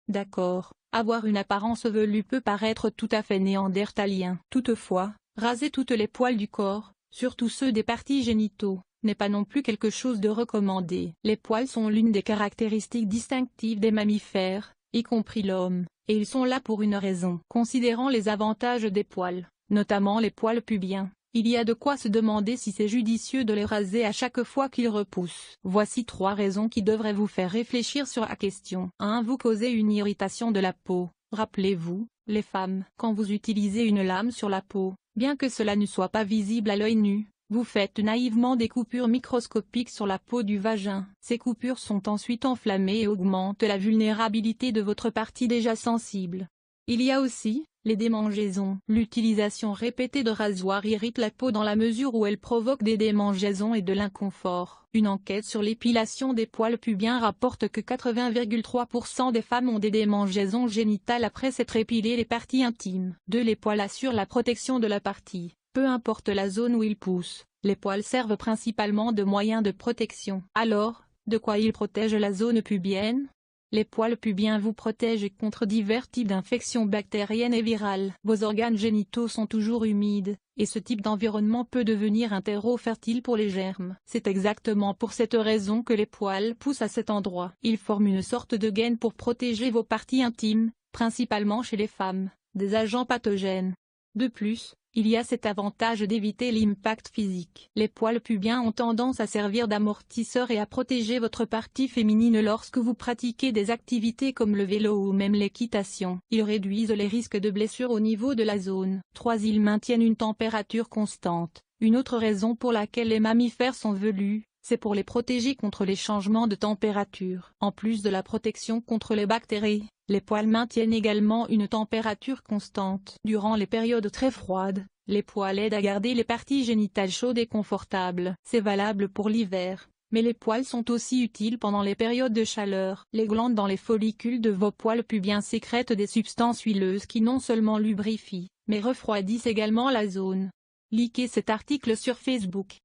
D'accord, avoir une apparence velue peut paraître tout à fait néandertalien. Toutefois, raser toutes les poils du corps, surtout ceux des parties génitaux, n'est pas non plus quelque chose de recommandé. Les poils sont l'une des caractéristiques distinctives des mammifères, y compris l'homme, et ils sont là pour une raison. Considérant les avantages des poils, notamment les poils pubiens, il y a de quoi se demander si c'est judicieux de les raser à chaque fois qu'ils repoussent. Voici 3 raisons qui devraient vous faire réfléchir sur la question. 1. Vous causez une irritation de la peau. Rappelez-vous, les femmes, quand vous utilisez une lame sur la peau, bien que cela ne soit pas visible à l'œil nu, vous faites naïvement des coupures microscopiques sur la peau du vagin. Ces coupures sont ensuite enflammées et augmentent la vulnérabilité de votre partie déjà sensible. Il y a aussi les démangeaisons. L'utilisation répétée de rasoirs irrite la peau dans la mesure où elle provoque des démangeaisons et de l'inconfort. Une enquête sur l'épilation des poils pubiens rapporte que 80,3% des femmes ont des démangeaisons génitales après s'être épilées les parties intimes. 2. Les poils assurent la protection de la partie. Peu importe la zone où ils poussent, les poils servent principalement de moyen de protection. Alors, de quoi ils protègent la zone pubienne? Les poils pubiens vous protègent contre divers types d'infections bactériennes et virales. Vos organes génitaux sont toujours humides, et ce type d'environnement peut devenir un terreau fertile pour les germes. C'est exactement pour cette raison que les poils poussent à cet endroit. Ils forment une sorte de gaine pour protéger vos parties intimes, principalement chez les femmes, des agents pathogènes. De plus, il y a cet avantage d'éviter l'impact physique. Les poils pubiens ont tendance à servir d'amortisseur et à protéger votre partie féminine lorsque vous pratiquez des activités comme le vélo ou même l'équitation. Ils réduisent les risques de blessures au niveau de la zone. 3. Ils maintiennent une température constante. Une autre raison pour laquelle les mammifères sont velus, c'est pour les protéger contre les changements de température. En plus de la protection contre les bactéries, les poils maintiennent également une température constante. Durant les périodes très froides, les poils aident à garder les parties génitales chaudes et confortables. C'est valable pour l'hiver, mais les poils sont aussi utiles pendant les périodes de chaleur. Les glandes dans les follicules de vos poils pubiens sécrètent des substances huileuses qui non seulement lubrifient, mais refroidissent également la zone. Likez cet article sur Facebook.